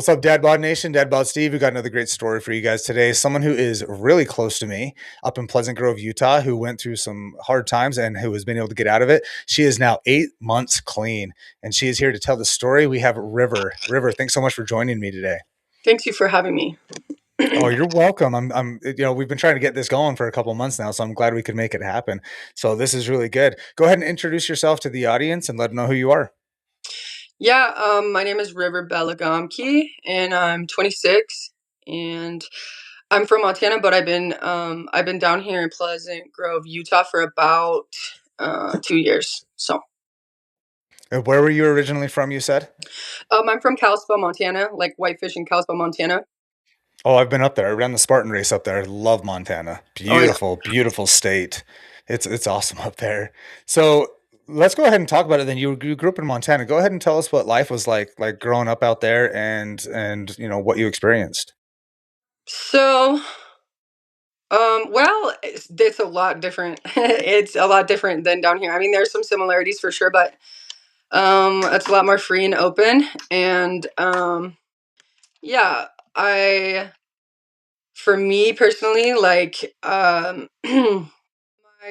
What's up, Dad Bod Nation? Dad Bod Steve. We got another great story for you guys today. Someone who is really close to me up in Pleasant Grove, Utah, who went through some hard times and who has been able to get out of it. She is now 8 months clean, and she is here to tell the story. We have River. River, thanks so much for joining me today. Thanks you for having me. Oh, you're welcome. We've been trying to get this going for a couple of months now, so I'm glad we could make it happen. So this is really good. Go ahead and introduce yourself to the audience and let them know who you are. Yeah, my name is River Belagamki, and I'm 26, and I'm from Montana, but I've been down here in Pleasant Grove, Utah, for about 2 years. So, Where were you originally from, you said? I'm from Kalispell, Montana, like Whitefish in Kalispell, Montana. Oh, I've been up there. I ran the Spartan race up there. I love Montana. Oh yeah. Beautiful, beautiful state. It's awesome up there. So let's go ahead and talk about it. Then you grew up in Montana. Go ahead and tell us what life was like growing up out there, and what you experienced. So, well, it's a lot different. It's a lot different than down here. I mean, there's some similarities for sure, but it's a lot more free and open, and yeah, I. For me personally, like, my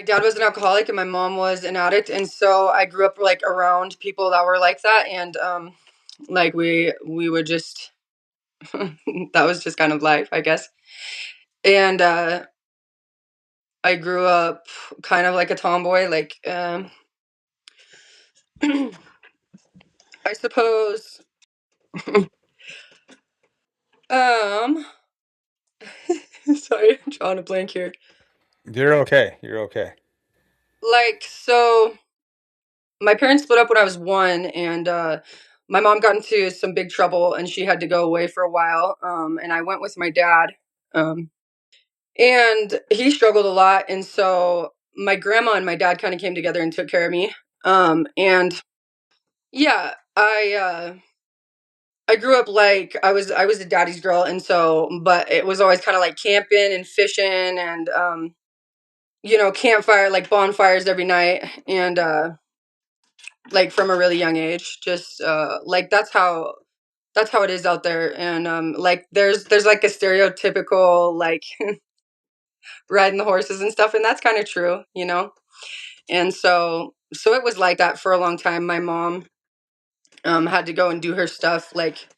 dad was an alcoholic and my mom was an addict, and so I grew up like around people that were like that, and like we would just that was just kind of life, I guess. And I grew up kind of like a tomboy, like I suppose. um, Sorry, I'm drawing a blank here. You're okay. You're okay. Like, so my parents split up when I was one, and my mom got into some big trouble, and she had to go away for a while. And I went with my dad, um, and he struggled a lot, and so my grandma and my dad kind of came together and took care of me. And yeah, I grew up like I was a daddy's girl, and so but it was always kind of like camping and fishing and campfire like bonfires every night, and like from a really young age, just like that's how it is out there. And like there's like a stereotypical like riding the horses and stuff, and that's kind of true. And so it was like that for a long time. My mom had to go and do her stuff, like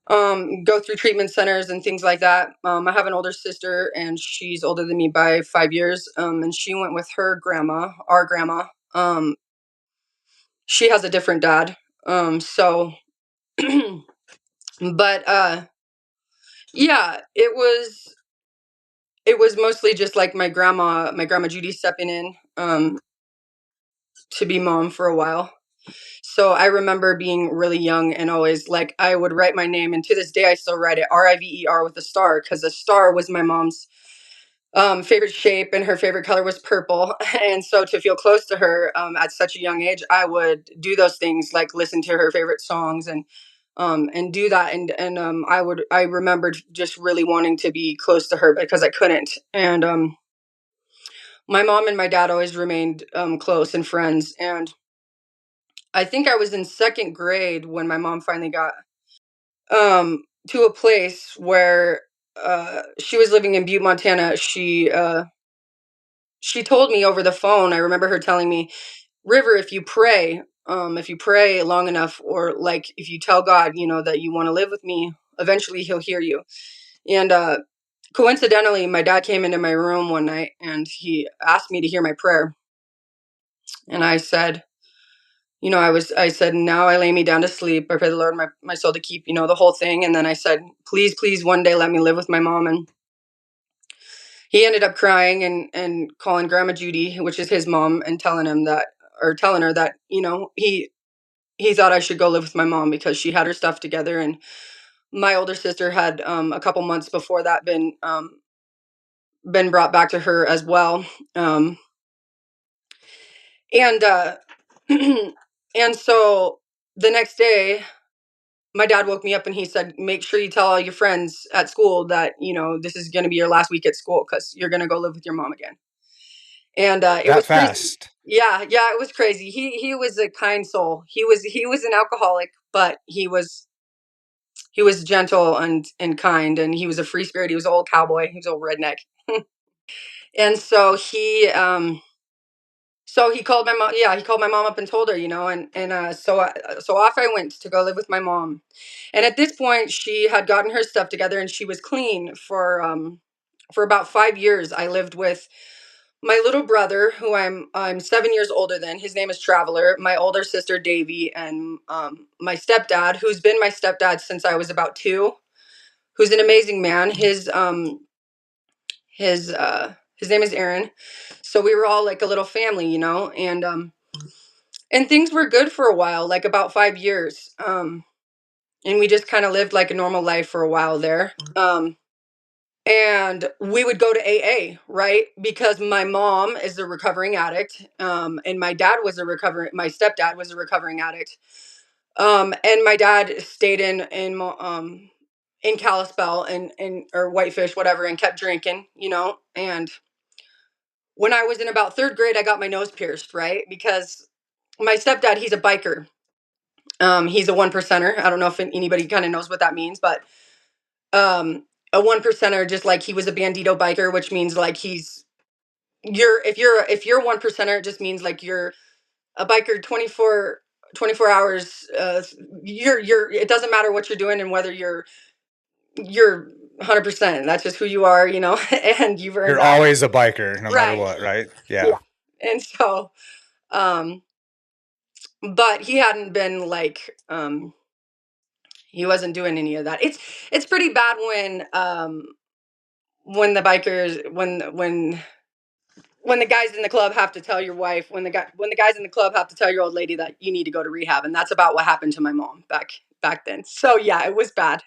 go through treatment centers and things like that. I have an older sister, and she's older than me by 5 years, and she went with her grandma, our grandma. She has a different dad. So but yeah, it was mostly just like my grandma Judy stepping in to be mom for a while. So I remember being really young and always like I would write my name, and to this day I still write it River with a star, because a star was my mom's favorite shape, and her favorite color was purple. And so to feel close to her at such a young age, I would do those things, like listen to her favorite songs and do that. And I remembered just really wanting to be close to her because I couldn't. And my mom and my dad always remained close and friends. And I think I was in second grade when my mom finally got to a place where she was living in Butte, Montana. She told me over the phone. I remember her telling me, River, if you pray long enough, or like if you tell God, that you want to live with me, eventually He'll hear you. And coincidentally, my dad came into my room one night and he asked me to hear my prayer. And I said, I said, now I lay me down to sleep. I pray the Lord my soul to keep, the whole thing. And then I said, please, please, one day let me live with my mom. And he ended up crying and calling Grandma Judy, which is his mom, and telling her that, he thought I should go live with my mom because she had her stuff together. And my older sister had a couple months before that been brought back to her as well. And and so the next day, my dad woke me up and he said, make sure you tell all your friends at school that, this is going to be your last week at school because you're going to go live with your mom again. And it That was crazy. fast. Yeah, yeah, it was crazy. He was a kind soul. He was an alcoholic, but he was he was gentle and kind, and he was a free spirit. He was an old cowboy. He was an old redneck. And so he called my mom. Yeah, he called my mom up and told her, so off I went to go live with my mom. And at this point, she had gotten her stuff together and she was clean for about 5 years. I lived with my little brother, who I'm 7 years older than. His name is Traveler. My older sister Davy, and my stepdad, who's been my stepdad since I was about 2, who's an amazing man. His name is Aaron. So we were all like a little family, and things were good for a while, like about 5 years. And we just kind of lived like a normal life for a while there. And we would go to AA, right? Because my mom is a recovering addict, and my stepdad was a recovering addict. And my dad stayed in Kalispell and or Whitefish, whatever, and kept drinking, And when I was in about 3rd grade, I got my nose pierced, right? Because my stepdad, he's a biker. He's a one percenter. I don't know if anybody kind of knows what that means, but a one percenter, just like he was a bandito biker, which means like if you're a one percenter, it just means like you're a biker 24 hours. It doesn't matter what you're doing and whether you're 100%. That's just who you are, and you've earned You're that. always a biker, no matter Right. what, right? Yeah. Yeah. And so, um, but he hadn't been like, he wasn't doing any of that. It's pretty bad when the bikers when the guys in the club have to tell your wife, when the guys in the club have to tell your old lady that you need to go to rehab. And that's about what happened to my mom back then. So yeah, it was bad.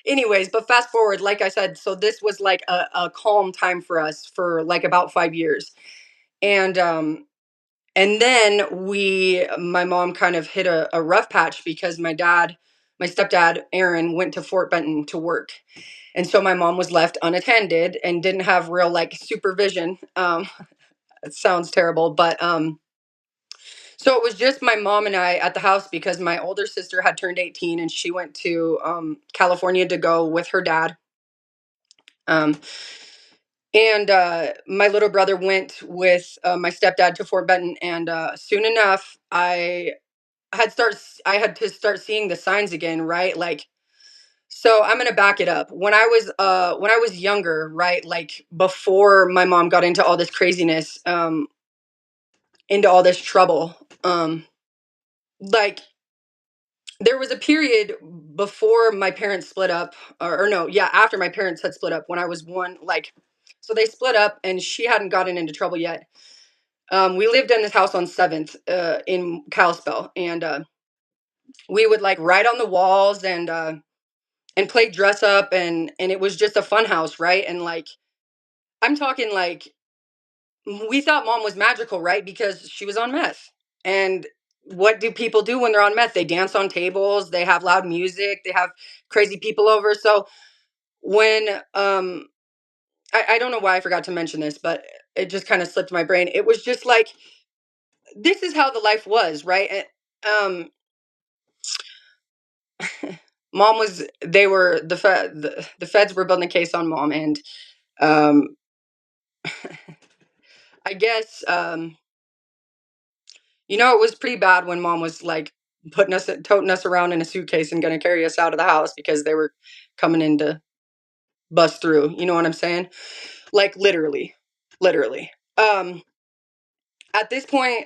Anyways, but fast forward, like I said, so this was like a calm time for us for like about 5 years. And then my mom kind of hit a rough patch because my stepdad, Aaron, went to Fort Benton to work. And so my mom was left unattended and didn't have real like supervision. It sounds terrible, but so it was just my mom and I at the house because my older sister had turned 18 and she went to California to go with her dad. Um, and my little brother went with my stepdad to Fort Benton, and soon enough, I had to start seeing the signs again, right? Like, so I'm gonna back it up. When I was younger, right, like before my mom got into all this craziness, into all this trouble, like there was a period before my parents split up, or no, yeah, after my parents had split up when I was one, like, so they split up and she hadn't gotten into trouble yet. We lived in this house on 7th in Kalispell, and we would like write on the walls and play dress up, and it was just a fun house, right? And like I'm talking like we thought mom was magical, right? Because she was on meth. And what do people do when they're on meth? They dance on tables, they have loud music, they have crazy people over. So when I don't know why I forgot to mention this, but it just kind of slipped my brain. It was just like this is how the life was, right? And, mom was they were the feds were building a case on mom, and um I guess it was pretty bad when mom was like toting us around in a suitcase and going to carry us out of the house because they were coming in to bust through. You know what I'm saying? Like literally. Um, at this point,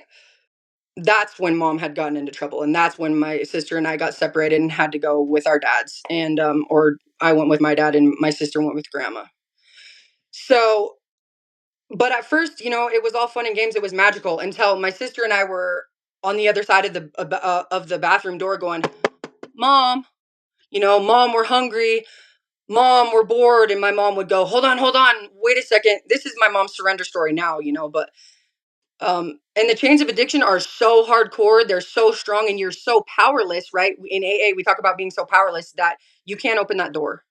that's when mom had gotten into trouble, and that's when my sister and I got separated and had to go with our dads, and or I went with my dad and my sister went with grandma. So, but at first, it was all fun and games. It was magical until my sister and I were on the other side of the bathroom door going, "Mom, Mom, we're hungry. Mom, we're bored." And my mom would go, hold on, wait a second. This is my mom's surrender story now, but and the chains of addiction are so hardcore. They're so strong and you're so powerless, right? In AA, we talk about being so powerless that you can't open that door.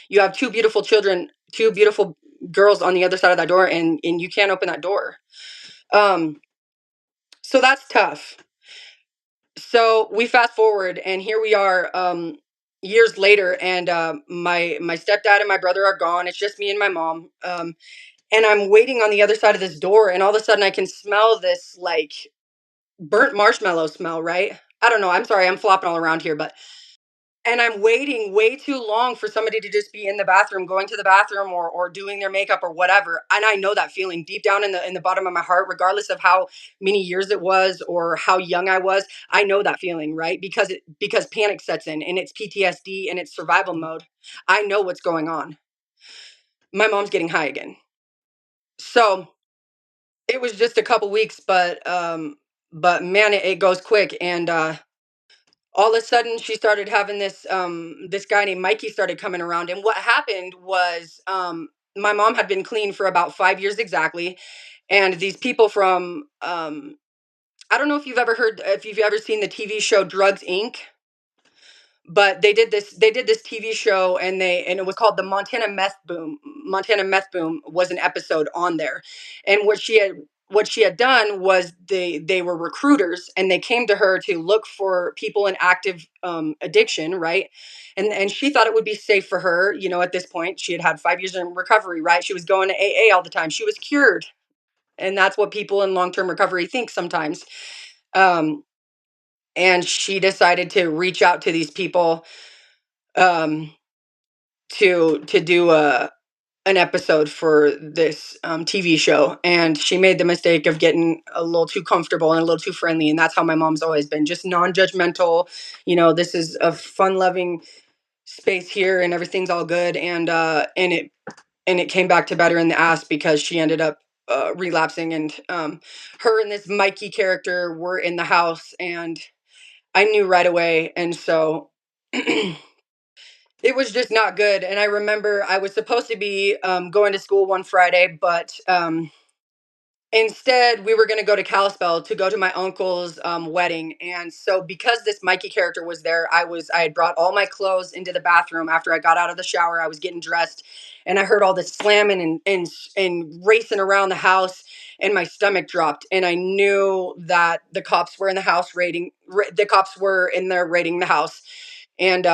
You have two beautiful children, two beautiful girls on the other side of that door, and you can't open that door. Um, so that's tough. So we fast forward and here we are. years later, and my stepdad and my brother are gone. It's just me and my mom. And I'm waiting on the other side of this door, and all of a sudden I can smell this like burnt marshmallow smell, right? I don't know. I'm sorry, I'm flopping all around here, but and I'm waiting way too long for somebody to just be in the bathroom, going to the bathroom or doing their makeup or whatever. And I know that feeling deep down in the bottom of my heart, regardless of how many years it was or how young I was. I know that feeling, right? Because panic sets in and it's PTSD and it's survival mode. I know what's going on. My mom's getting high again. So it was just a couple weeks, but man, it goes quick. And all of a sudden she started having this guy named Mikey started coming around. And what happened was my mom had been clean for about 5 years exactly. And these people from I don't know if you've ever seen the TV show Drugs Inc. But they did this TV show, and it was called the Montana Meth Boom. Montana Meth Boom was an episode on there. And what she had done was they were recruiters, and they came to her to look for people in active addiction, right? And she thought it would be safe for her, at this point. She had had 5 years in recovery, right? She was going to AA all the time. She was cured. And that's what people in long-term recovery think sometimes. Um, and she decided to reach out to these people, um, to do an episode for this TV show, and she made the mistake of getting a little too comfortable and a little too friendly, and that's how my mom's always been, just non-judgmental. This is a fun-loving space here, and everything's all good, and it came back to bite her in the ass because she ended up relapsing, and her and this Mikey character were in the house, and I knew right away, and so. It was just not good. And I remember I was supposed to be going to school one Friday, but instead we were going to go to Kalispell to go to my uncle's wedding. And so because this Mikey character was there, I had brought all my clothes into the bathroom after I got out of the shower. I was getting dressed, and I heard all this slamming and racing around the house, and my stomach dropped, and I knew that the cops were in the house the cops were in there raiding the house. And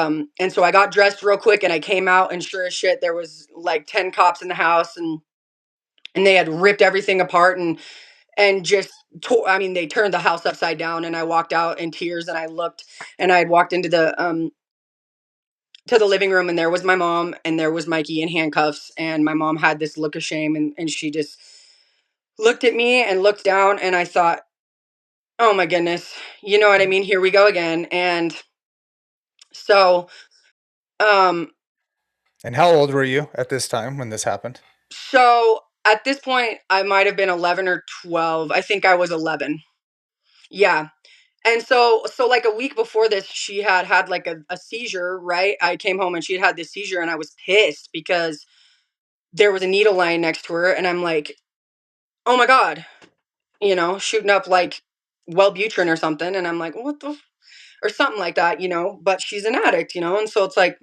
so I got dressed real quick and I came out, and sure as shit there was like 10 cops in the house, and they had ripped everything apart, and just I mean, they turned the house upside down, and I walked out in tears, and I looked, and I had walked into the to the living room, and there was my mom, and there was Mikey in handcuffs, and my mom had this look of shame, and she just looked at me and looked down, and I thought, "Oh my goodness." You know what I mean? Here we go again. And so um And how old were you at this time when this happened? So at this point, I might have been 11 or 12. I think I was 11. Yeah. And so like a week before this, she had like a seizure, right? I came home and she had this seizure, and I was pissed because there was a needle lying next to her. And I'm like, oh my God, shooting up like Wellbutrin or something. And I'm like, or something like that, but she's an addict, and so it's like,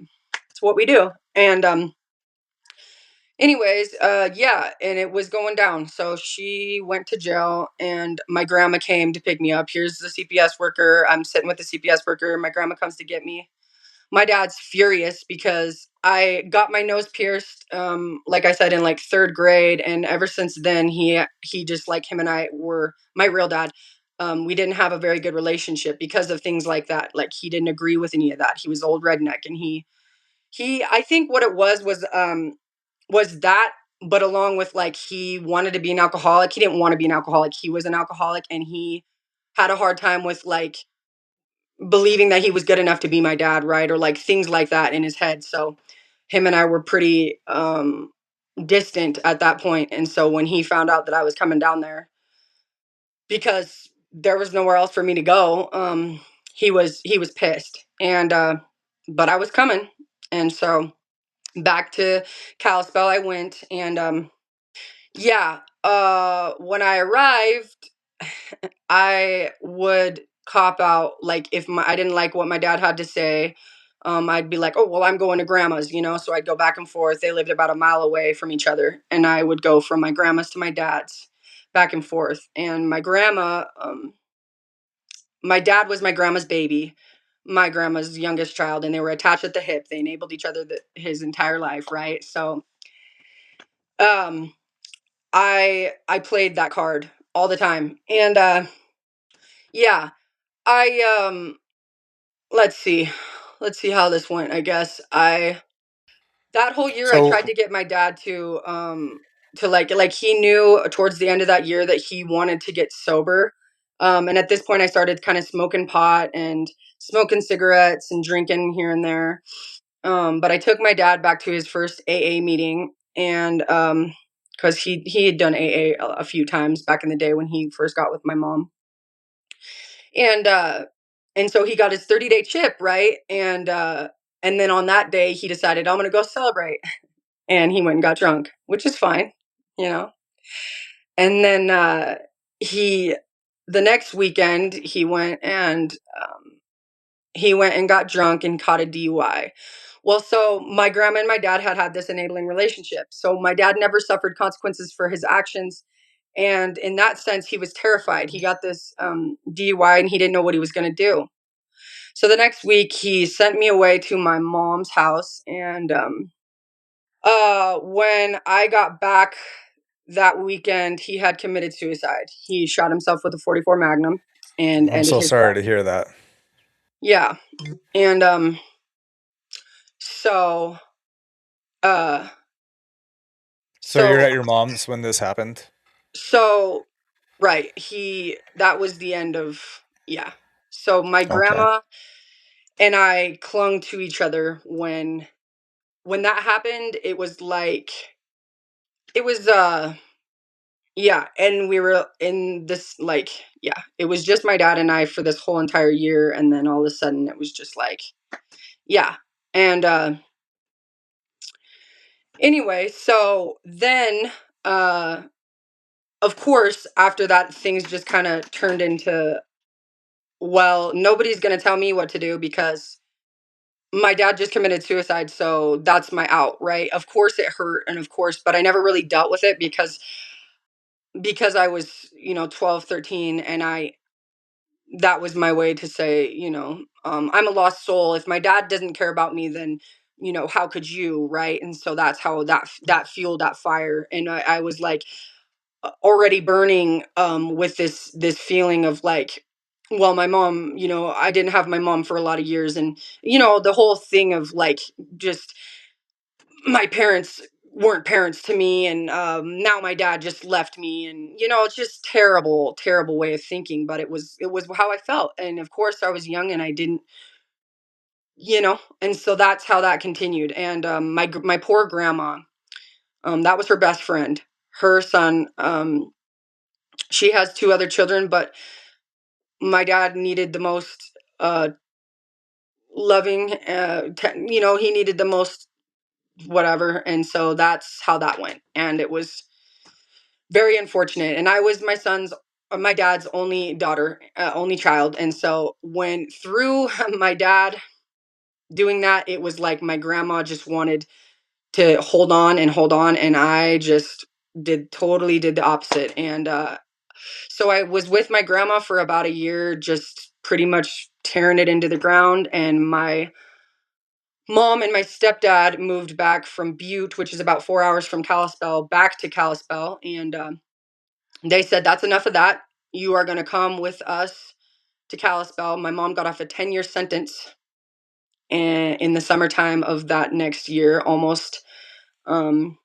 it's what we do. And, anyways, yeah, and it was going down. So she went to jail, and my grandma came to pick me up. Here's the CPS worker. I'm sitting with the CPS worker. My grandma comes to get me. My dad's furious because I got my nose pierced, like I said, in like third grade, and ever since then, he just, like, him and I were my real dad. We didn't have a very good relationship because of things like that. Like, he didn't agree with any of that. He was old redneck, and he I think what it was that, but along with, like, he wanted to be an alcoholic. He didn't want to be an alcoholic. He was an alcoholic, and he had a hard time with, like, believing that he was good enough to be my dad, right? Or like things like that in his head. So him and I were pretty distant at that point. And so when he found out that I was coming down there, because there was nowhere else for me to go, he was pissed. And but I was coming. And so back to Kalispell I went, and yeah, when I arrived, I would cop out, like, if I didn't like what my dad had to say, I'd be like, "Oh, well, I'm going to grandma's," so I'd go back and forth. They lived about a mile away from each other, and I would go from my grandma's to my dad's, back and forth. And my dad was my grandma's baby. my grandma's youngest child, and they were attached at the hip. They enabled each other his entire life, right? So, um, I played that card all the time, and yeah, I let's see, how this went. I guess I that whole year I tried So to get my dad to like he knew towards the end of that year that he wanted to get sober. And at this point I started kind of smoking pot and smoking cigarettes and drinking here and there. But I took my dad back to his first AA meeting, and because he had done AA a few times back in the day when he first got with my mom. And so he got his 30-day chip, right? And then on that day he decided I'm going to go celebrate, and he went and got drunk, which is fine, you know. And then he the next weekend he went and got drunk and caught a DUI. Well, so my grandma and my dad had this enabling relationship. So my dad never suffered consequences for his actions. And in that sense, he was terrified. He got this DUI and he didn't know what he was going to do. So the next week, he sent me away to my mom's house. And when I got back that weekend, he had committed suicide. He shot himself with a 44 Magnum and I'm ended so his sorry life. to hear that. Yeah. And so uh So you're so at your mom's when this happened? so right, he that was the end of yeah. So my Okay. grandma and I clung to each other when that happened. It was like it was yeah, and we were in this like yeah, it was just my dad and I for this whole entire year, and then all of a sudden it was just like yeah. And anyway, so then uh of course after that things just kind of turned into, well, nobody's going to tell me what to do because my dad just committed suicide, so that's my out, right? Of course it hurt, and of course, but I never really dealt with it because I was, 12, 13, and I that was my way to say, I'm a lost soul. If my dad doesn't care about me, then how could you, right? And so that's how that fueled that fire, and I was like already burning with this feeling of like, well, my mom, I didn't have my mom for a lot of years, and the whole thing of like just my parents weren't parents to me, and now my dad just left me, and it's just terrible way of thinking, but it was how I felt, and of course I was young and I didn't, and so that's how that continued. And my poor grandma, that was her best friend, her son, she has two other children, but my dad needed the most loving, he needed the most whatever, and so that's how that went, and it was very unfortunate. And I was my dad's only daughter, only child, and so when through my dad doing that, it was like my grandma just wanted to hold on, and I just did the opposite. And so I was with my grandma for about a year, just pretty much tearing it into the ground. And my mom and my stepdad moved back from Butte, which is about 4 hours from Kalispell, back to Kalispell. And they said, that's enough of that. You are going to come with us to Kalispell. My mom got off a 10-year sentence in the summertime of that next year, almost. Um,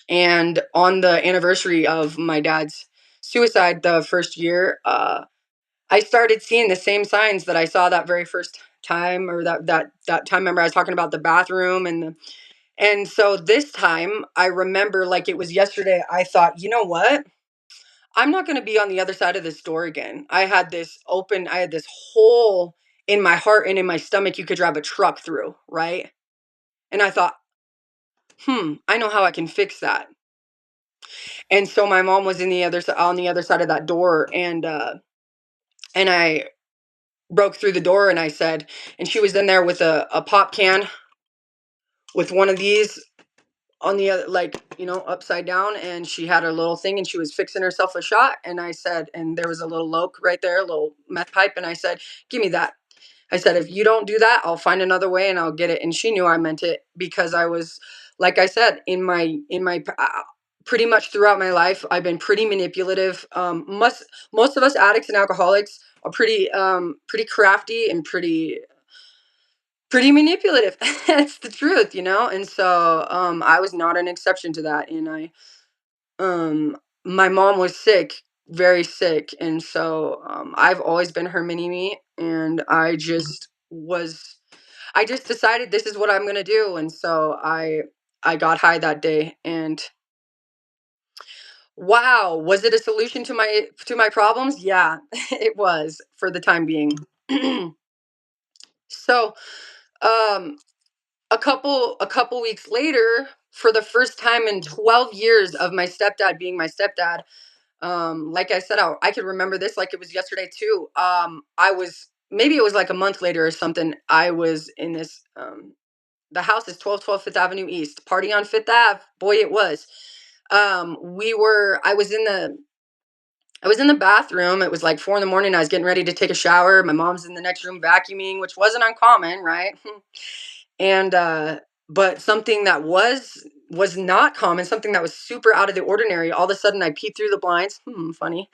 and on the anniversary of my dad's suicide, the first year, I started seeing the same signs that I saw that very first time, or that time. Remember, I was talking about the bathroom and so this time I remember like it was yesterday. I thought, you know what? I'm not going to be on the other side of this door again. I had this hole in my heart and in my stomach you could drive a truck through, right? And I thought, I know how I can fix that. And so my mom was on the other side of that door, and I broke through the door, and I said, and she was in there with a pop can with one of these on the other, like, upside down, and she had her little thing and she was fixing herself a shot. And I said, and there was a little loke right there, a little meth pipe, and I said, give me that. I said, if you don't do that, I'll find another way and I'll get it. And she knew I meant it because I was, like I said, in my pretty much throughout my life, I've been pretty manipulative. Most of us addicts and alcoholics are pretty crafty and pretty manipulative. That's the truth, you know? And so, I was not an exception to that. And um, my mom was sick, very sick. And so, I've always been her mini me. And I just decided this is what I'm going to do. And so I got high that day and wow, was it a solution to my problems? Yeah, it was for the time being. So, um, a couple weeks later, for the first time in 12 years of my stepdad being my stepdad, like I said, I could remember this like it was yesterday too. I was maybe it was like a month later or something. I was in this the house is 1212 Fifth Avenue East. Party on Fifth Ave. Boy, it was. We were I was in the bathroom. It was like 4 in the morning. I was getting ready to take a shower. My mom's in the next room vacuuming, which wasn't uncommon, right? And but something that was not common, something that was super out of the ordinary. All of a sudden, I peeped through the blinds. Funny.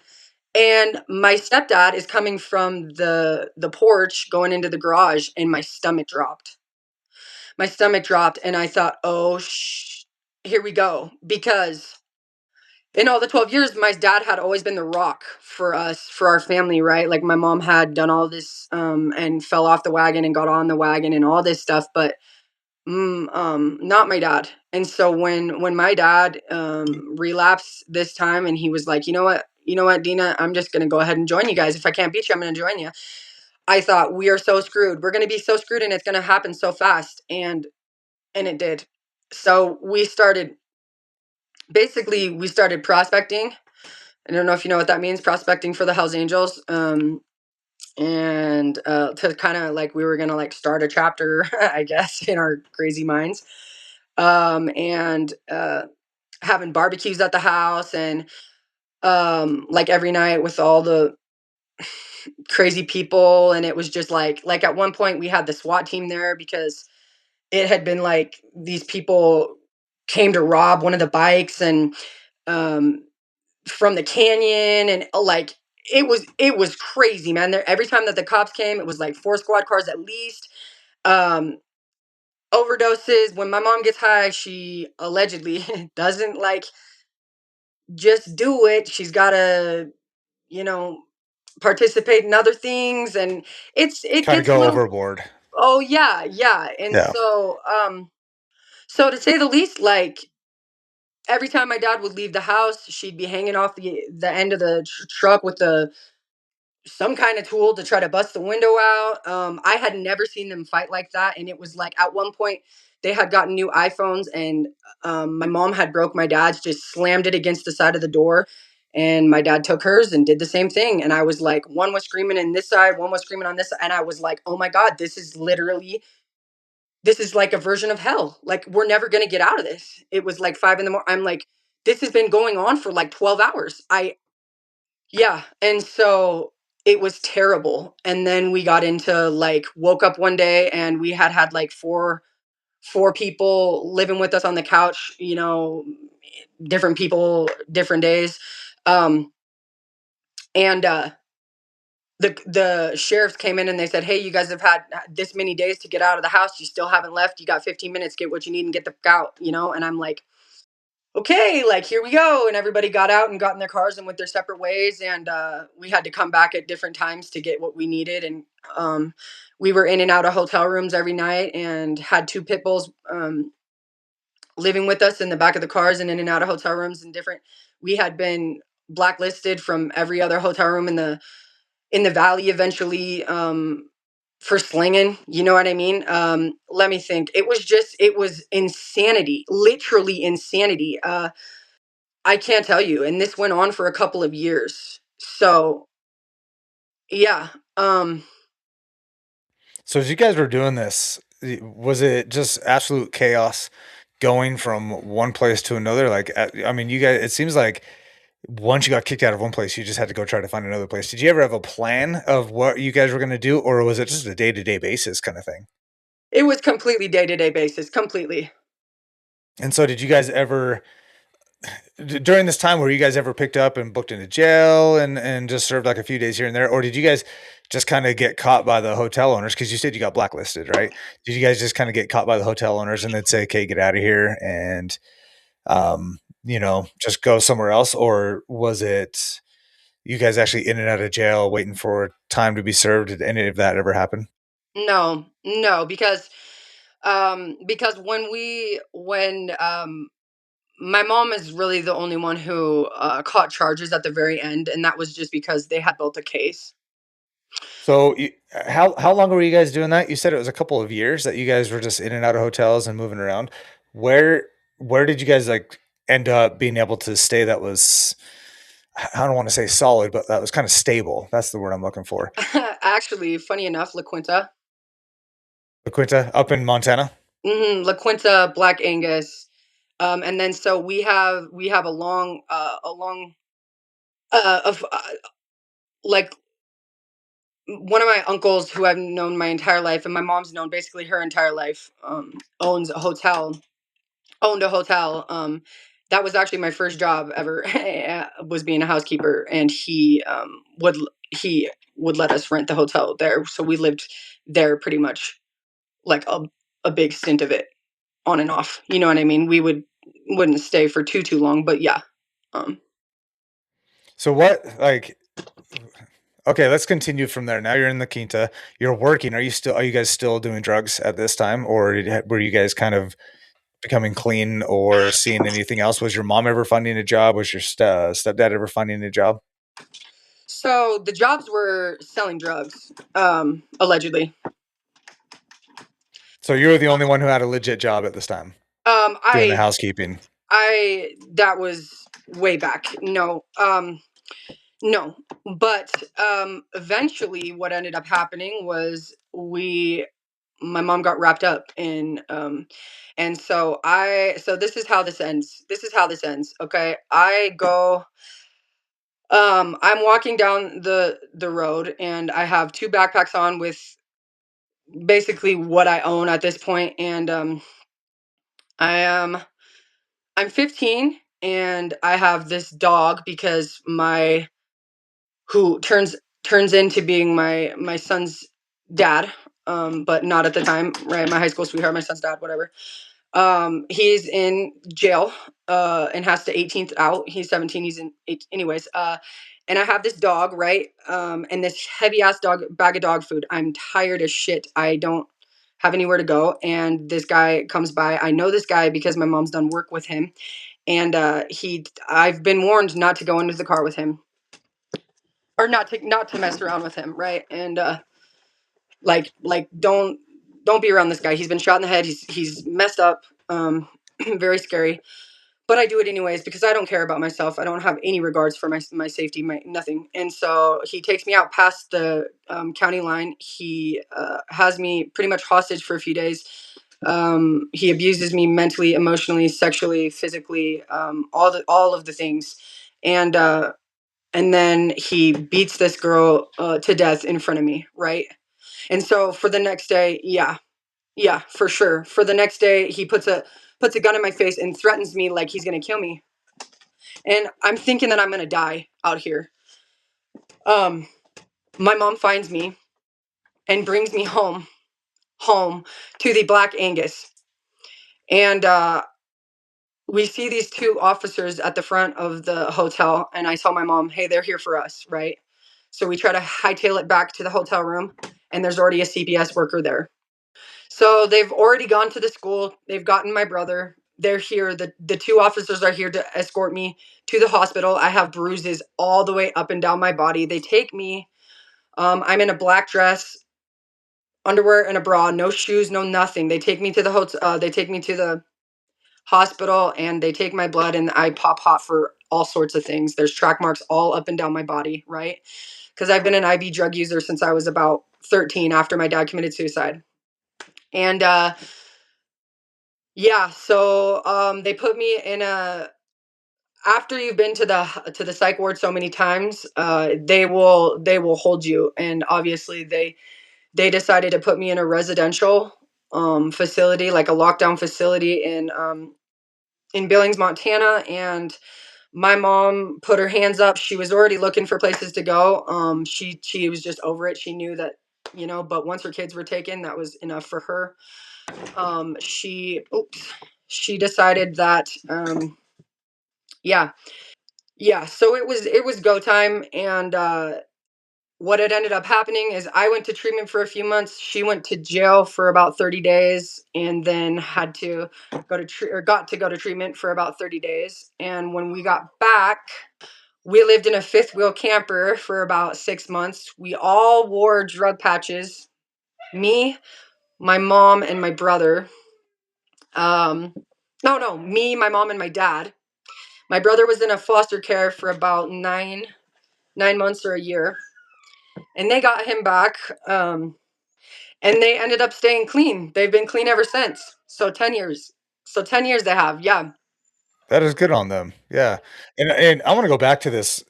And my stepdad is coming from the porch, going into the garage, and my stomach dropped. My stomach dropped, and I thought, oh, here we go, because in all the 12 years, my dad had always been the rock for us, for our family, right? Like my mom had done all this and fell off the wagon and got on the wagon and all this stuff, but not my dad. And so when my dad relapsed this time and he was like, you know what, Dina, I'm just gonna go ahead and join you guys. If I can't beat you, I'm gonna join you. I thought we are so screwed. We're gonna be so screwed and it's gonna happen so fast. And it did. So we started prospecting. I don't know if you know what that means, prospecting for the Hells Angels. And to kind of like we were gonna like start a chapter, I guess, in our crazy minds. And having barbecues at the house and like every night with all the crazy people. And it was just like at one point we had the SWAT team there because it had been like these people came to rob one of the bikes and um from the canyon and like it was crazy, man. There every time that the cops came, it was like 4 squad cars at least. Um Overdoses. When my mom gets high, she allegedly doesn't like just do it. She's gotta, you know, participate in other things and it Kind of gets a go little overboard. oh yeah, yeah. And Yeah. so to say the least, like every time my dad would leave the house, she'd be hanging off the end of the truck with the some kind of tool to try to bust the window out. I had never seen them fight like that, and it was like at one point they had gotten new iPhones, and my mom had broke my dad's, just slammed it against the side of the door, and my dad took hers and did the same thing. And I was like, one was screaming in this side, one was screaming on this side, and I was like, oh my god, this is like a version of hell. Like we're never gonna get out of this. It was like 5 in the morning. I'm like, this has been going on for like 12 hours. Yeah, and so it was terrible. And then we got into like woke up one day and we had like four people living with us on the couch, different people, different days. Um and the sheriffs came in and they said, "Hey, you guys have had this many days to get out of the house. You still haven't left. You got 15 minutes. Get what you need and get the fuck out." And I'm like, okay, like here we go. And everybody got out and got in their cars and went their separate ways. And we had to come back at different times to get what we needed. And we were in and out of hotel rooms every night and had two pit bulls living with us in the back of the cars and in and out of hotel rooms and different. We had been blacklisted from every other hotel room in the valley eventually for slinging. You know what I mean? Let me think. It was insanity, literally insanity. I can't tell you. And this went on for a couple of years. So yeah. So as you guys were doing this, was it just absolute chaos going from one place to another? Like, I mean, you guys, it seems like once you got kicked out of one place, you just had to go try to find another place. Did you ever have a plan of what you guys were going to do, or was it just a day to day basis kind of thing? It was completely day to day basis, completely. And so, did you guys ever during this time, were you guys ever picked up and booked into jail and just served like a few days here and there, or did you guys just kind of get caught by the hotel owners? Because you said you got blacklisted, right? Did you guys just kind of get caught by the hotel owners and then say, "Okay, get out of here," and just go somewhere else, or was it you guys actually in and out of jail waiting for time to be served? Did any of that ever happen? No, no, because when my mom is really the only one who caught charges at the very end, and that was just because they had built a case. So, how long were you guys doing that? You said it was a couple of years that you guys were just in and out of hotels and moving around. Where where did you guys like end up being able to stay? That was I don't want to say solid, but that was kind of stable. That's the word I'm looking for. Actually, funny enough, La Quinta, La Quinta up in Montana. La Quinta, Black Angus, and then so we have a long of like one of my uncles who I've known my entire life, and my mom's known basically her entire life, owns a hotel, owned a hotel. That was actually my first job ever, was being a housekeeper, and he would let us rent the hotel there, so we lived there pretty much like a big stint of it, on and off. You know what I mean? Wouldn't stay for too long, but yeah. Um, So what like okay, let's continue from there. Now you're in the Quinta. You're working. Are you guys still doing drugs at this time, or were you guys kind of becoming clean or seeing anything else? Was your mom ever finding a job? Was your stepdad ever finding a job? so the jobs were selling drugs, allegedly. So you were the only one who had a legit job at this time Um, doing the I housekeeping. I that was way back. No. No. But eventually what ended up happening was we my mom got wrapped up in and so this is how this ends. This is how this ends. Okay. I'm walking down the road, and I have two backpacks on with basically what I own at this point, and I am I'm 15, and I have this dog because my who turns into being my son's dad, but not at the time, right? My high school sweetheart, my son's dad, whatever. He's in jail, and has to 18th out. He's 17. He's in anyways. And I have this dog, right? And this heavy ass dog bag of dog food. I'm tired as shit. I don't have anywhere to go, and this guy comes by. I know this guy because my mom's done work with him, and I've been warned not to go into the car with him, or not to mess around with him, right? And like don't be around this guy. He's been shot in the head. He's messed up. Very scary. But I do it anyways because I don't care about myself. I don't have any regards for my safety, my nothing. And so he takes me out past the county line. He has me pretty much hostage for a few days. He abuses me mentally, emotionally, sexually, physically, all of the things. And and then he beats this girl to death in front of me, right? And so for the next day, yeah, yeah, for sure. For the next day, he puts a gun in my face and threatens me like he's gonna kill me. And I'm thinking that I'm gonna die out here. Um, my mom finds me and brings me home to the Black Angus, and we see these two officers at the front of the hotel, and I tell my mom, "Hey, they're here for us, right?" So we try to hightail it back to the hotel room, and there's already a CPS worker there. So they've already gone to the school. They've gotten my brother. They're here. The two officers are here to escort me to the hospital. I have bruises all the way up and down my body. They take me. I'm in a black dress, underwear, and a bra. No shoes, no nothing. They take me to the hotel. They take me to the hospital, and they take my blood, and I pop hot for all sorts of things. There's track marks all up and down my body, right? Because I've been an IV drug user since I was about 13 after my dad committed suicide. And yeah, so they put me in a after you've been to the psych ward so many times, they will hold you. And obviously they decided to put me in a residential facility, like a lockdown facility in Billings, Montana. And my mom put her hands up. She was already looking for places to go. She was just over it. She knew that, but once her kids were taken, that was enough for her. She decided that, yeah, yeah. So it was go time. And what had ended up happening is I went to treatment for a few months. She went to jail for about 30 days, and then had to got to go to treatment for about 30 days. And when we got back, we lived in a fifth wheel camper for about 6 months. We all wore drug patches. Me, my mom, and my brother. No, me, my mom, and my dad. My brother was in a foster care for about 9 months or a year, and they got him back. And they ended up staying clean. They've been clean ever since. So 10 years. So 10 years they have. Yeah. That is good on them. Yeah. And I wanna go back to this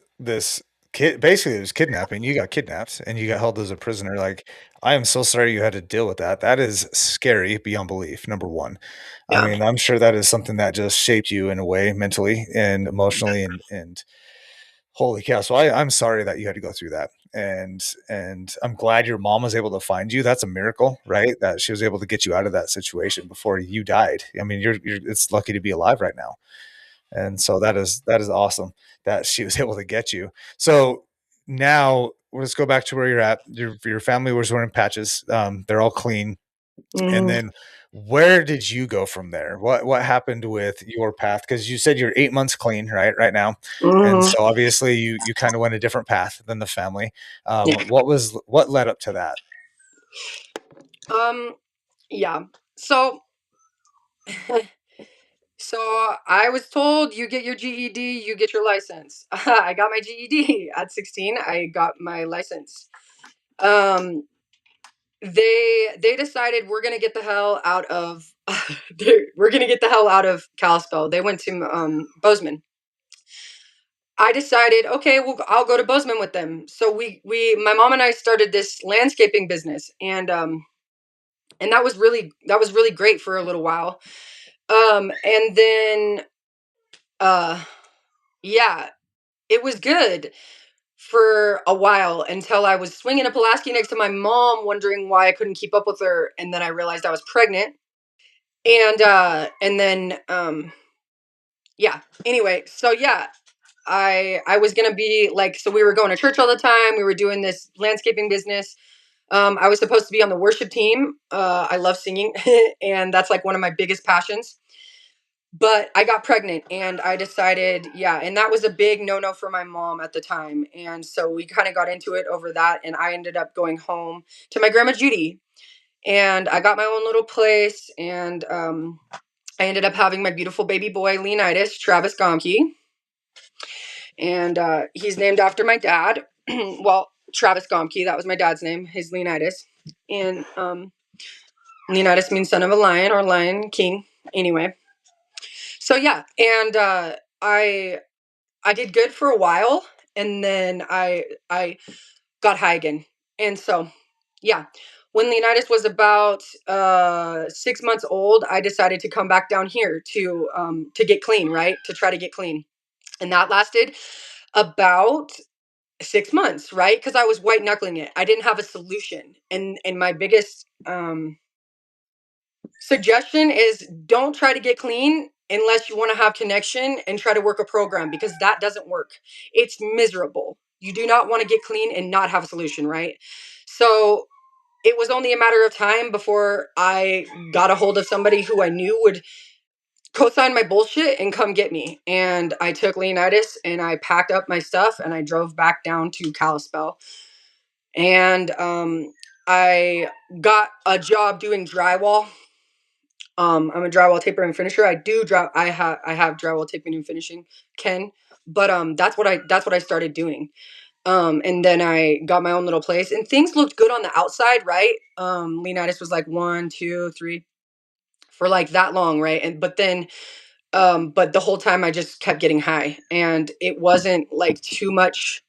kid basically, it was kidnapping. You got kidnapped and you got held as a prisoner. Like, I am so sorry you had to deal with that. That is scary beyond belief, number 1. I Yeah. mean, I'm sure that is something that just shaped you in a way mentally and emotionally and holy cow. So I'm sorry that you had to go through that. And I'm glad your mom was able to find you. That's a miracle, right? That she was able to get you out of that situation before you died. I mean, you're it's lucky to be alive right now. And so that is awesome that she was able to get you. So now let's go back to where you're at. Your family was wearing patches. They're all clean. And Hmm. then where did you go from there? What happened with your path? Because you said you're 8 months clean, right now. And Hmm. so obviously you kind of went a different path than the family. Yeah. What led up to that? Um, yeah. So, so I was told you get your GED, you get your license. I got my GED at 16. I got my license. Um, they decided we're gonna get the hell out of we're gonna get the hell out of Kalispell. They went to Bozeman. I decided, okay, well, I'll go to Bozeman with them. So my mom and I started this landscaping business, and that was really great for a little while. And then, uh, yeah, it was good for a while until I was swinging a Pulaski next to my mom, wondering why I couldn't keep up with her, and then I realized I was pregnant, and then, yeah. Anyway, so yeah, I was gonna be like, so we were going to church all the time. We were doing this landscaping business. I was supposed to be on the worship team. I love singing, and that's like one of my biggest passions. But I got pregnant, and I decided, yeah, and that was a big no no for my mom at the time. And so we kind of got into it over that, and I ended up going home to my grandma Judy, and I got my own little place, and I ended up having my beautiful baby boy Leonidas Travis Gomke, and he's named after my dad. Well, Travis Gomke, that was my dad's name. His Leonidas, and Leonidas means son of a lion or lion king. Anyway, so yeah, and I did good for a while, and then I got high again, and so yeah. When Leonidas was about 6 months old, I decided to come back down here to get clean, right? To try to get clean, and that lasted about 6 months, right? Because I was white knuckling it. I didn't have a solution, and my biggest suggestion is don't try to get clean unless you want to have connection and try to work a program, because that doesn't work. It's miserable. You do not want to get clean and not have a solution, right? So it was only a matter of time before I got a hold of somebody who I knew would co-sign my bullshit and come get me. And I took Leonidas and I packed up my stuff and I drove back down to Kalispell. And I got a job doing drywall. I'm a drywall taper and finisher. I have drywall taping and finishing, Ken. But that's what I started doing. And then I got my own little place, and things looked good on the outside, right? Leonidas was like 1, 2, 3 for like that long, right? And but then But the whole time I just kept getting high, and it wasn't like too much.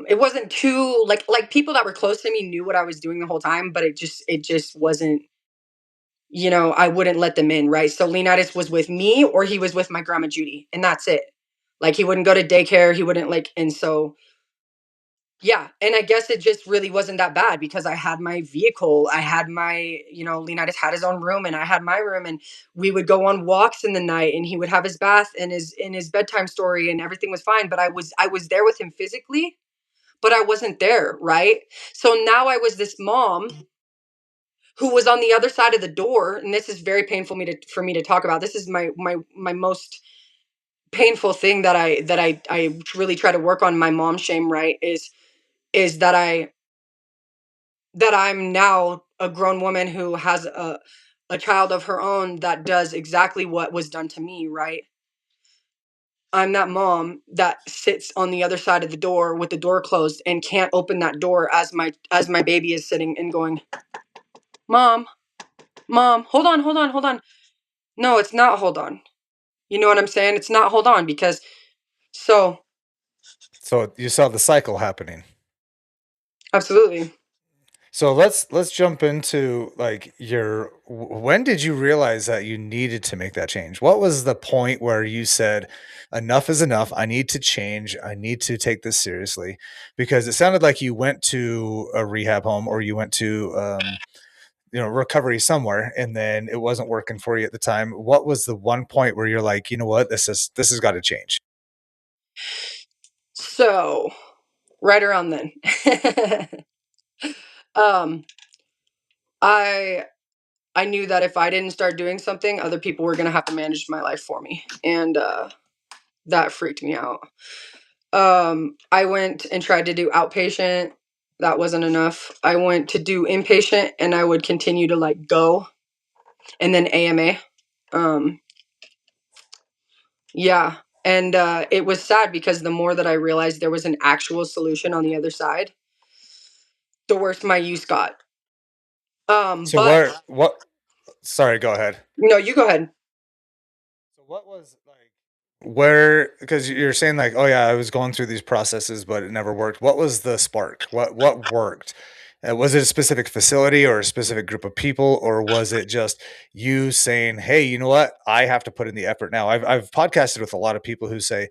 It wasn't too like people that were close to me knew what I was doing the whole time, but it just wasn't. I wouldn't let them in, right? So Leonidas was with me, or he was with my grandma Judy, and that's it. Like he wouldn't go to daycare, he wouldn't and so yeah, and I guess it just really wasn't that bad because I had my vehicle. I had Leonidas had his own room and I had my room, and we would go on walks in the night, and he would have his bath and his bedtime story, and everything was fine, but I was there with him physically, but I wasn't there, right? So now I was this mom who was on the other side of the door, and this is very painful for me to talk about. This is my most painful thing that I really try to work on my mom shame, right? Is that I'm now a grown woman who has a child of her own that does exactly what was done to me, right? I'm that mom that sits on the other side of the door with the door closed and can't open that door as my baby is sitting and going, "Mom, mom, hold on, hold on, hold on." No, it's not hold on. You know what I'm saying? It's not hold on because so So you saw the cycle happening. absolutely. So let's jump into like when did you realize that you needed to make that change? What was the point where you said enough is enough, I need to change, I need to take this seriously? Because it sounded like you went to a rehab home or you went to recovery somewhere, and then it wasn't working for you at the time. What was the one point where you're like, you know what, this has got to change? So right around then. um I I knew that if I didn't start doing something, other people were going to have to manage my life for me. And that freaked me out. I went and tried to do outpatient. That wasn't enough. I went to do inpatient, and I would continue to like go, and then AMA. Um, yeah. And it was sad because the more that I realized there was an actual solution on the other side, the worse my use got. So But what sorry, go ahead. no, you go ahead. So what was like where, because you're saying like, oh yeah, I was going through these processes, but it never worked. What was the spark? What worked? Was it a specific facility or a specific group of people, or was it just you saying, hey, you know what? I have to put in the effort now. I've podcasted with a lot of people who say,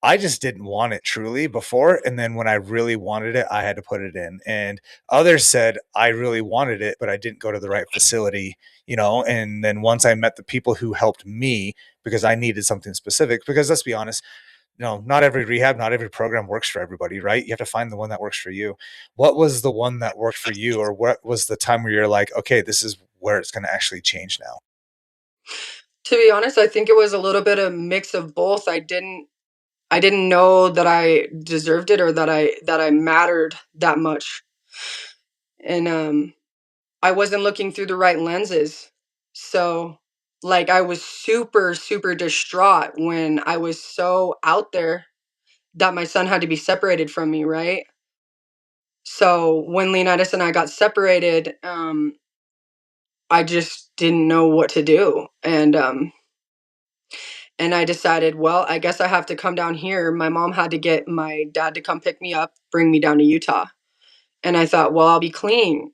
I just didn't want it truly before. And then when I really wanted it, I had to put it in. And others said, I really wanted it, but I didn't go to the right facility, And then once I met the people who helped me because I needed something specific, because let's be honest, not every rehab, not every program works for everybody, right? You have to find the one that works for you. What was the one that worked for you? Or what was the time where you're like, okay, this is where it's going to actually change now? To be honest, I think it was a little bit of mix of both. I didn't know that I deserved it or that I mattered that much. And I wasn't looking through the right lenses. So like I was super super distraught when I was so out there that my son had to be separated from me, right? So when Leonidas and I got separated, I just didn't know what to do. And I decided, well, I guess I have to come down here. My mom had to get my dad to come pick me up, bring me down to Utah. And I thought, well, I'll be clean.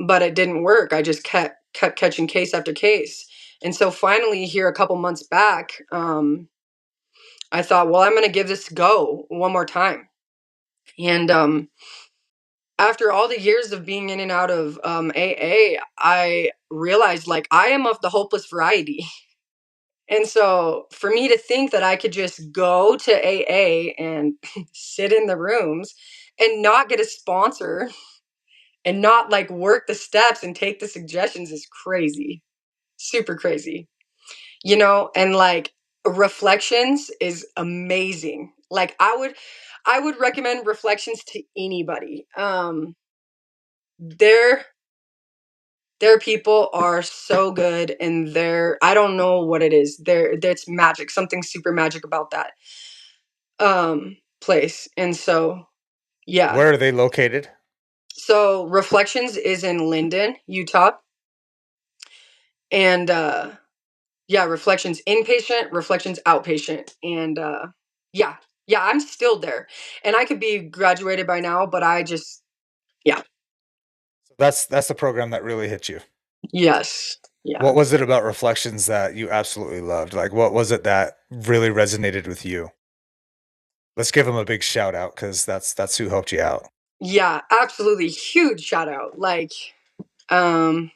But it didn't work. I just kept catching case after case. And so finally here a couple months back, I thought, well, I'm going to give this a go one more time. And after all the years of being in and out of AA, I realized like I am of the hopeless variety. And so for me to think that I could just go to AA and sit in the rooms and not get a sponsor and not like work the steps and take the suggestions is crazy. Super crazy. And like reflections is amazing. Like I would recommend reflections to anybody. Their their people are so good, and I don't know what it is. There's magic, something super magic about that place. And so yeah. Where are they located? So Reflections is in Linden, Utah. And Yeah, reflections inpatient, reflections outpatient. And yeah, yeah, I'm still there. And I could be graduated by now, but I just, yeah, So that's the program that really hit you. yes, yeah. What was it about Reflections that you absolutely loved? Like, what was it that really resonated with you? Let's give them a big shout out because that's who helped you out. Yeah, absolutely. Huge shout out. Like, um,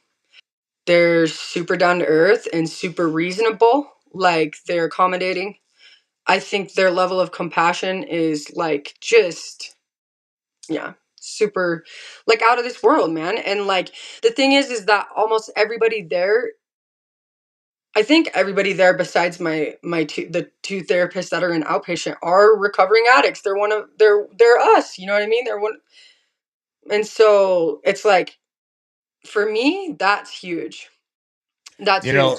they're super down to earth and super reasonable. Like, they're accommodating. I think their level of compassion is like just, yeah, super, like, out of this world, man. And like the thing is that almost everybody there, I think everybody there besides the two therapists that are in outpatient are recovering addicts. They're one of they're us, you know what I mean? They're one. And so it's like, for me, that's huge. That's You huge. know,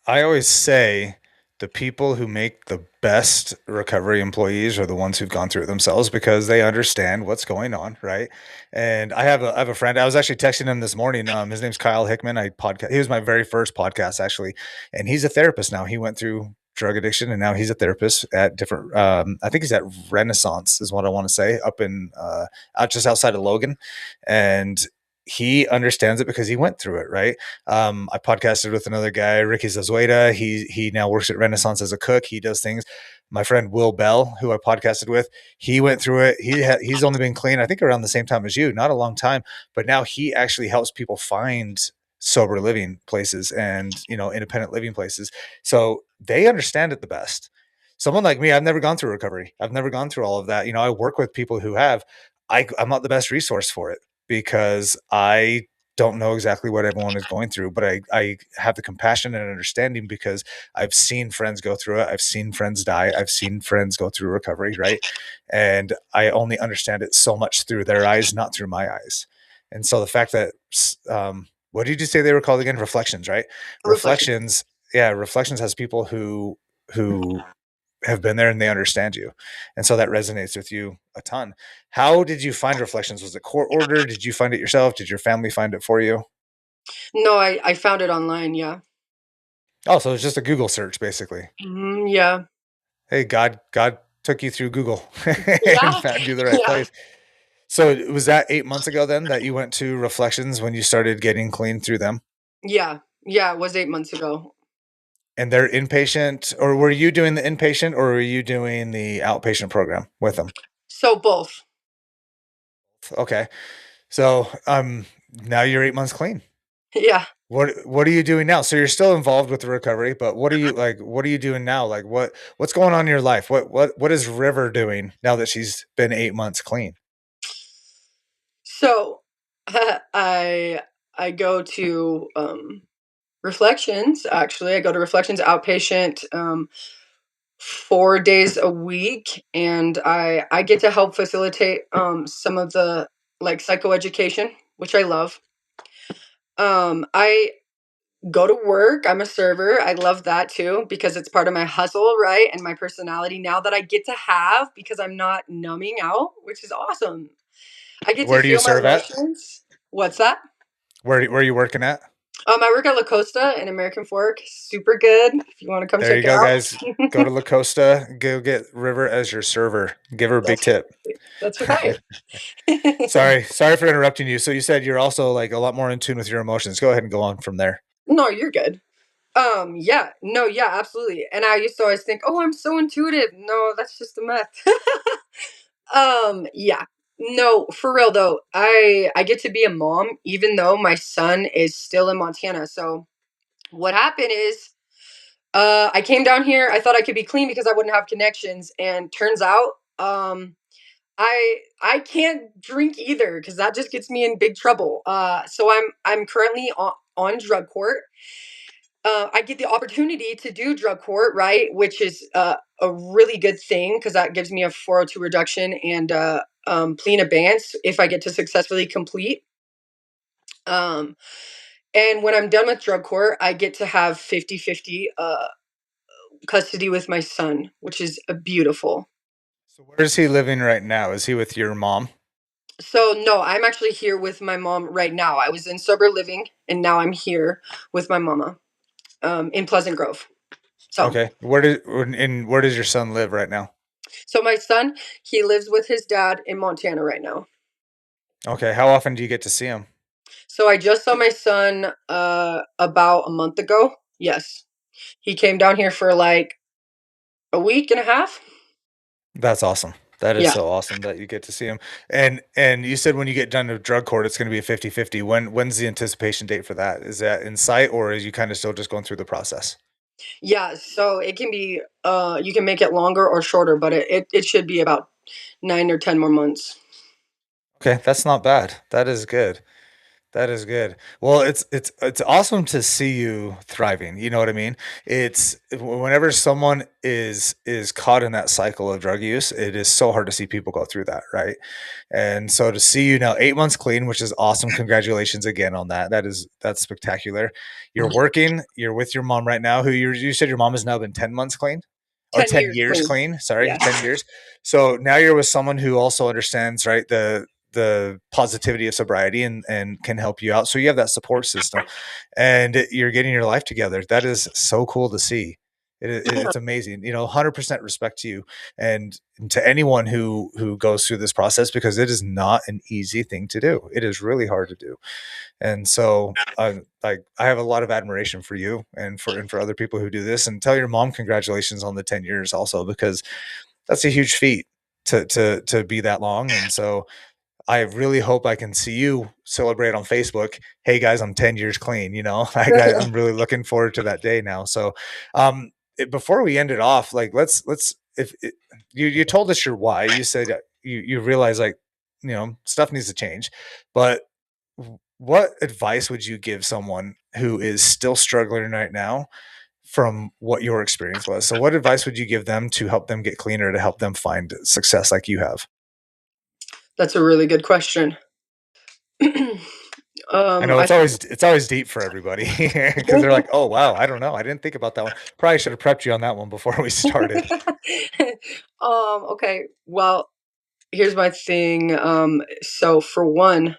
I always say the people who make the best recovery employees are the ones who've gone through it themselves because they understand what's going on, right? And I have a friend. I was actually texting him this morning. His name's Kyle Hickman. I podcast. He was my very first podcast actually, and he's a therapist now. He went through drug addiction and now he's a therapist at different. I think he's at Renaissance is what I want to say up in out just outside of Logan, and he understands it because he went through it, right? I podcasted with another guy, Ricky Zazueta. He now works at Renaissance as a cook. He does things. My friend Will Bell, who I podcasted with, he went through it. He's only been clean, I think, around the same time as you, not a long time, but now he actually helps people find sober living places and independent living places. So they understand it the best. Someone like me, I've never gone through recovery. I've never gone through all of that. I work with people who have. I'm not the best resource for it because I don't know exactly what everyone is going through, but I have the compassion and understanding because I've seen friends go through it. I've seen friends die. I've seen friends go through recovery, right? And I only understand it so much through their eyes, not through my eyes. And so the fact that, what did you say they were called again? Reflections, right? Reflection. Reflections. Yeah. Reflections has people who have been there and they understand you. And so that resonates with you a ton. How did you find Reflections? Was it court order? Did you find it yourself? Did your family find it for you? No, I found it online. Yeah. Oh, so it's just a Google search basically. Yeah. Hey, God took you through Google and Yeah. found you the right Yeah. place. So was that 8 months ago then that you went to Reflections when you started getting clean through them? Yeah. Yeah. It was 8 months ago. And they're inpatient, or were you doing the inpatient or were you doing the outpatient program with them? So both. Okay. So now you're 8 months clean. Yeah. What are you doing now? So you're still involved with the recovery, but what are you doing now? Like what's going on in your life? What is River doing now that she's been 8 months clean? So I I go to Reflections. Actually, I go to Reflections outpatient 4 days a week, and I get to help facilitate some of the, like, psychoeducation, which I love. I go to work. I'm a server. I love that too because it's part of my hustle, right? And my personality now that I get to have because I'm not numbing out, which is awesome. I get to Where do you feel my serve at? emotions. What's that? Where are you working at? I work at La Costa in American Fork. Super good. If you want to come There you check it go, out. guys. Go to La Costa. Go get River as your server. Give her a big That's tip. that's right. Sorry for interrupting you. So you said you're also like a lot more in tune with your emotions. Go ahead and go on from there. No, you're good. Yeah, no, yeah, absolutely. And I used to always think, oh, I'm so intuitive. No, that's just a myth. Yeah. No, for real though. I get to be a mom even though my son is still in Montana. So what happened is I came down here. I thought I could be clean because I wouldn't have connections, and turns out I can't drink either because that just gets me in big trouble. So I'm currently on drug court. I get the opportunity to do drug court, right? Which is a really good thing because that gives me a 402 reduction and plea in abeyance if I get to successfully complete. Um, and when I'm done with drug court, I get to have 50-50 custody with my son, which is beautiful. So where is he living right now? Is he with your mom? So, no, I'm actually here with my mom right now. I was in sober living and now I'm here with my mama. in Pleasant Grove. So, Okay. Where does your son live right now? so my son, he lives with his dad in Montana right now. Okay. How often do you get to see him? So I just saw my son about a month ago. Yes. He came down here for like a week and a half. That's awesome. That is Yeah. so awesome that you get to see him. And you said when you get done to drug court, it's going to be a 50-50. When's the anticipation date for that? Is that in sight, or is you kind of still just going through the process? Yeah, so it can be you can make it longer or shorter, but it should be about 9 or 10 more months. Okay, that's not bad. That is good. That is good. Well, it's awesome to see you thriving. You know what I mean? Whenever someone is caught in that cycle of drug use, it is so hard to see people go through that, right? And so to see you now 8 months clean, which is awesome. Congratulations again on that. That's spectacular. You're working. You're with your mom right now. You said your mom has now been 10 months clean, or 10 ten years years clean. clean. Sorry, Yeah. 10 years. So now you're with someone who also understands, right, the positivity of sobriety and can help you out. So you have that support system and you're getting your life together. That is so cool to see. It's amazing, 100% respect to you and to anyone who goes through this process, because it is not an easy thing to do. It is really hard to do. And so I have a lot of admiration for you and for other people who do this, and tell your mom congratulations on the 10 years also, because that's a huge feat to be that long. And so I really hope I can see you celebrate on Facebook. Hey guys, I'm 10 years clean. I'm really looking forward to that day now. So, before we end it off, like let's if it, you told us your why. You said you realize, like, stuff needs to change, but what advice would you give someone who is still struggling right now from what your experience was? So, what advice would you give them to help them get cleaner, to help them find success like you have? That's a really good question. I know I it's always deep for everybody because they're like, "Oh wow, I don't know, I didn't think about that one." Probably should have prepped you on that one before we started. okay. Well, here's my thing. So for one,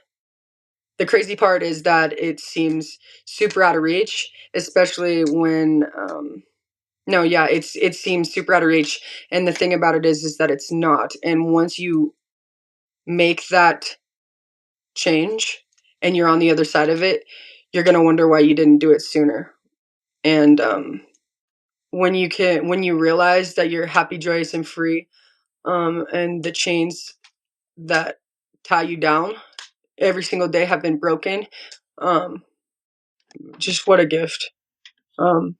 the crazy part is that it seems super out of reach, especially when no, yeah, it seems super out of reach. And the thing about it is that it's not. And once you make that change and you're on the other side of it, you're gonna wonder why you didn't do it sooner. And when you realize that you're happy, joyous, and free, and the chains that tie you down every single day have been broken, um, just what a gift. Um,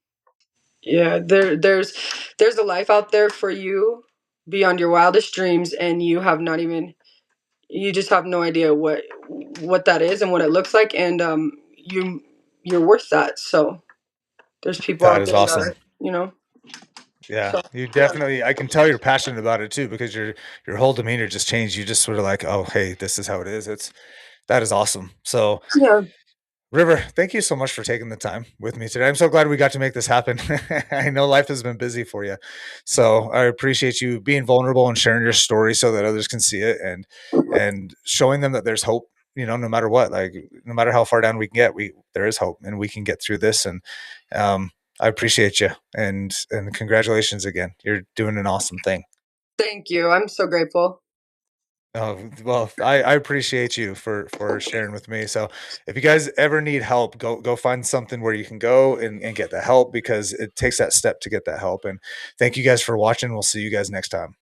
yeah, there's a life out there for you beyond your wildest dreams, and you just have no idea what that is and what it looks like, and you're worth that. So there's people That out is there that awesome. are, you know. Yeah, So you yeah, definitely. I can tell you're passionate about it too, because your whole demeanor just changed. You just sort of like, "Oh, hey, this is how it is." That is awesome. So, yeah. River, thank you so much for taking the time with me today. I'm so glad we got to make this happen. I know life has been busy for you. So I appreciate you being vulnerable and sharing your story so that others can see it, and showing them that there's hope, no matter what, like no matter how far down we can get, there is hope and we can get through this. And I appreciate you, and congratulations again. You're doing an awesome thing. Thank you. I'm so grateful. Oh, well, I appreciate you for sharing with me. So if you guys ever need help, go find something where you can go and get the help, because it takes that step to get that help. And thank you guys for watching. We'll see you guys next time.